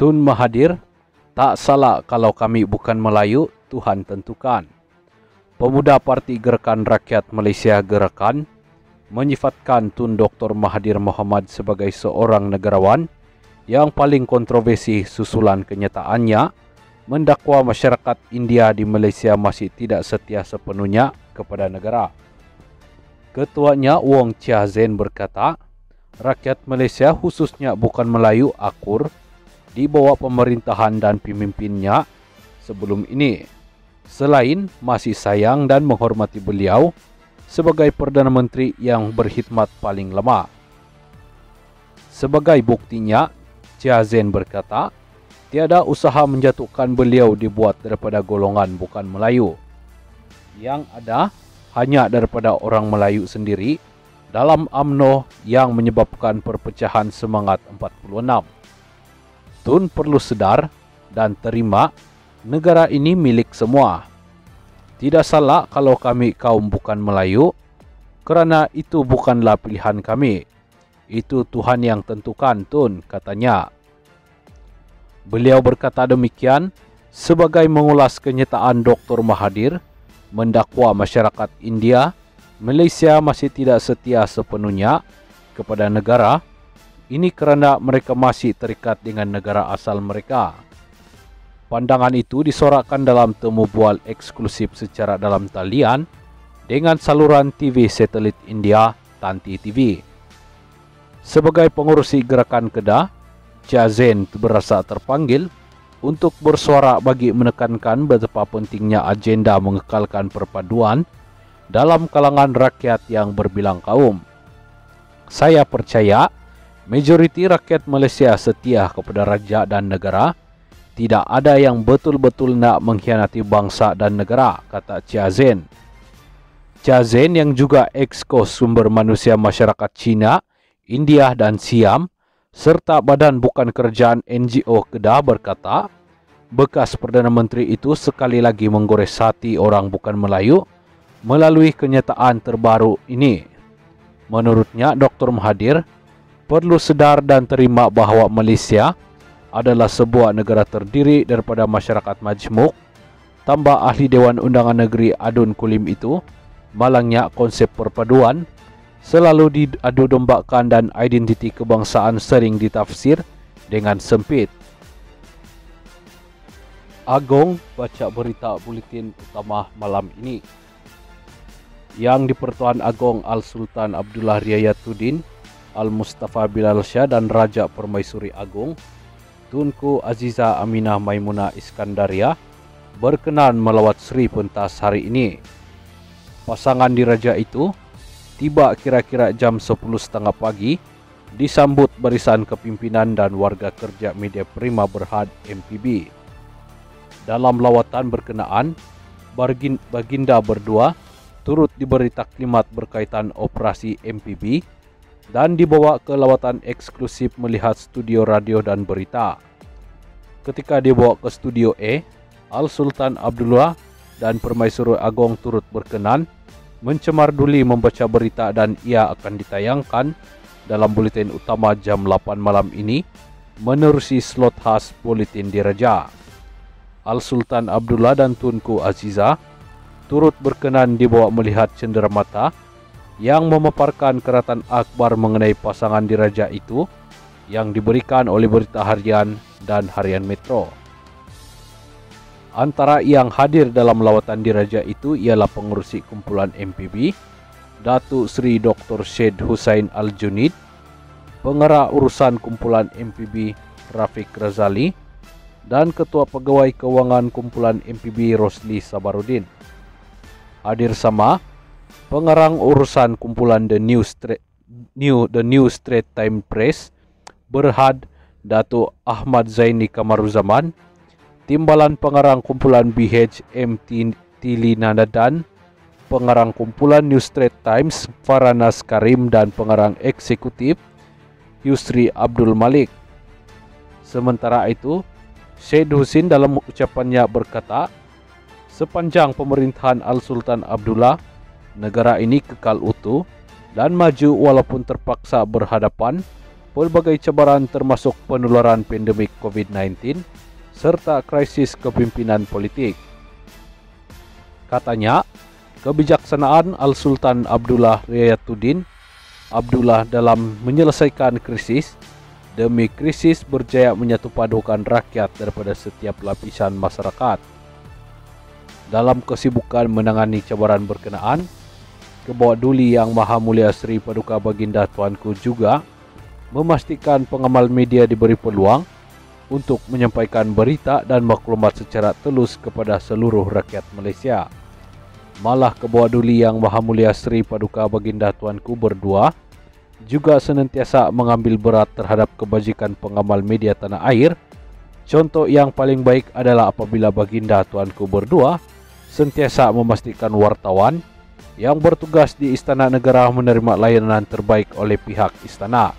Tun Mahathir, tak salah kalau kami bukan Melayu, Tuhan tentukan. Pemuda Parti Gerakan Rakyat Malaysia Gerakan menyifatkan Tun Dr. Mahathir Mohamad sebagai seorang negarawan yang paling kontroversi susulan kenyataannya mendakwa masyarakat India di Malaysia masih tidak setia sepenuhnya kepada negara. Ketuanya Wong Chia Zain berkata, rakyat Malaysia khususnya bukan Melayu akur di bawah pemerintahan dan pemimpinnya sebelum ini, selain masih sayang dan menghormati beliau sebagai Perdana Menteri yang berkhidmat paling lama. Sebagai buktinya, Chia Zain berkata, tiada usaha menjatuhkan beliau dibuat daripada golongan bukan Melayu. Yang ada hanya daripada orang Melayu sendiri dalam UMNO yang menyebabkan perpecahan semangat 46. Tun perlu sedar dan terima negara ini milik semua. Tidak salah kalau kami kaum bukan Melayu, kerana itu bukanlah pilihan kami. Itu Tuhan yang tentukan, Tun, katanya. Beliau berkata demikian sebagai mengulas kenyataan Dr. Mahathir mendakwa masyarakat India, Malaysia masih tidak setia sepenuhnya kepada negara. Ini kerana mereka masih terikat dengan negara asal mereka. Pandangan itu disorakkan dalam temu bual eksklusif secara dalam talian dengan saluran TV satelit India, Tanti TV. Sebagai pengurusi gerakan Kedah, Chia Zain berasa terpanggil untuk bersuara bagi menekankan betapa pentingnya agenda mengekalkan perpaduan dalam kalangan rakyat yang berbilang kaum. Saya percaya majoriti rakyat Malaysia setia kepada raja dan negara. Tidak ada yang betul-betul nak mengkhianati bangsa dan negara, kata Chia Zain. Chia Zain yang juga ex-kos sumber manusia masyarakat Cina, India dan Siam, serta Badan Bukan Kerajaan NGO Kedah berkata, bekas Perdana Menteri itu sekali lagi menggores hati orang bukan Melayu melalui kenyataan terbaru ini. Menurutnya, Dr. Mahathir perlu sedar dan terima bahawa Malaysia adalah sebuah negara terdiri daripada masyarakat majmuk. Tambah ahli Dewan Undangan Negeri Adun Kulim itu, malangnya konsep perpaduan selalu diadu dombakan dan identiti kebangsaan sering ditafsir dengan sempit. Agong baca berita buletin utama malam ini. Yang di-Pertuan Agong Al-Sultan Abdullah Riayatuddin Al-Mustafa Bilal Shah dan Raja Permaisuri Agung Tunku Aziza Aminah Maimunah Iskandaria berkenan melawat Sri pentas hari ini. Pasangan diraja itu tiba kira-kira jam 10.30 pagi disambut barisan kepimpinan dan warga kerja media Prima Berhad MPB. Dalam lawatan berkenaan, baginda berdua turut diberi taklimat berkaitan operasi MPB dan dibawa ke lawatan eksklusif melihat studio radio dan berita. Ketika dibawa ke studio A, Al-Sultan Abdullah dan Permaisuri Agong turut berkenan mencemar duli membaca berita dan ia akan ditayangkan dalam buletin utama jam 8 malam ini menerusi slot khas buletin diraja. Al-Sultan Abdullah dan Tunku Aziza turut berkenan dibawa melihat cenderamata yang memaparkan keratan akhbar mengenai pasangan diraja itu yang diberikan oleh Berita Harian dan Harian Metro. Antara yang hadir dalam lawatan diraja itu ialah pengurusi kumpulan MPB, Datuk Seri Dr. Syed Hussein Al-Junid, pengarah urusan kumpulan MPB Rafiq Razali, dan Ketua Pegawai Kewangan kumpulan MPB Rosli Sabarudin. Hadir sama pengarang urusan kumpulan The New Straight Time Press Berhad Datuk Ahmad Zaini Kamaruzaman, timbalan pengarang kumpulan BHM Tili Nadadan, pengarang kumpulan New Straight Times Faranas Karim dan pengarang eksekutif Yusri Abdul Malik. Sementara itu, Syed Husin dalam ucapannya berkata, sepanjang pemerintahan Al-Sultan Abdullah, negara ini kekal utuh dan maju walaupun terpaksa berhadapan pelbagai cabaran termasuk penularan pandemik COVID-19 serta krisis kepimpinan politik. Katanya, kebijaksanaan Al-Sultan Abdullah Riayatuddin Abdullah dalam menyelesaikan krisis demi krisis berjaya menyatupadukan rakyat daripada setiap lapisan masyarakat. Dalam kesibukan menangani cabaran berkenaan, Kebawa Duli Yang Maha Mulia Sri Paduka Baginda Tuanku juga memastikan pengamal media diberi peluang untuk menyampaikan berita dan maklumat secara telus kepada seluruh rakyat Malaysia. Malah Kebawa Duli Yang Maha Mulia Sri Paduka Baginda Tuanku berdua juga senantiasa mengambil berat terhadap kebajikan pengamal media tanah air. Contoh yang paling baik adalah apabila Baginda Tuanku berdua sentiasa memastikan wartawan yang bertugas di Istana Negara menerima layanan terbaik oleh pihak istana.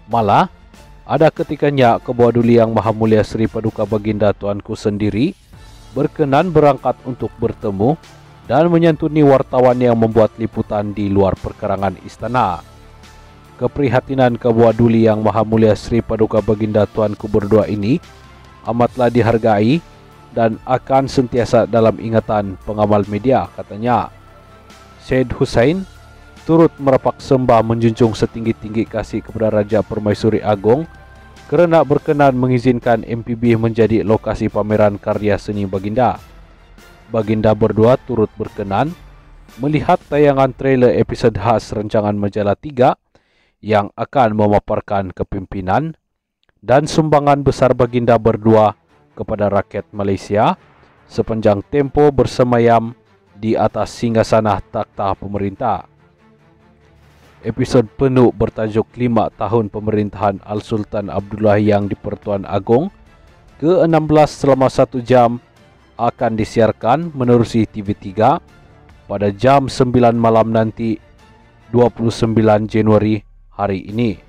Malah, ada ketikanya Kebawa Duli Yang Maha Mulia Sri Paduka Baginda Tuanku sendiri berkenan berangkat untuk bertemu dan menyantuni wartawan yang membuat liputan di luar perkarangan istana. Keprihatinan Kebawa Duli Yang Maha Mulia Sri Paduka Baginda Tuanku berdua ini amatlah dihargai dan akan sentiasa dalam ingatan pengamal media, katanya. Syed Hussein turut merapak sembah menjunjung setinggi-tinggi kasih kepada Raja Permaisuri Agong kerana berkenan mengizinkan MPB menjadi lokasi pameran karya seni Baginda. Baginda berdua turut berkenan melihat tayangan trailer episod khas rancangan Majalah 3 yang akan memaparkan kepimpinan dan sumbangan besar Baginda berdua kepada rakyat Malaysia sepanjang tempoh bersemayam di atas singgasana takhta pemerintah. Episod penuh bertajuk 5 tahun pemerintahan Al-Sultan Abdullah Yang di Pertuan Agong ke-16 selama 1 jam akan disiarkan menerusi TV3 pada jam 9 malam nanti 29 Januari hari ini.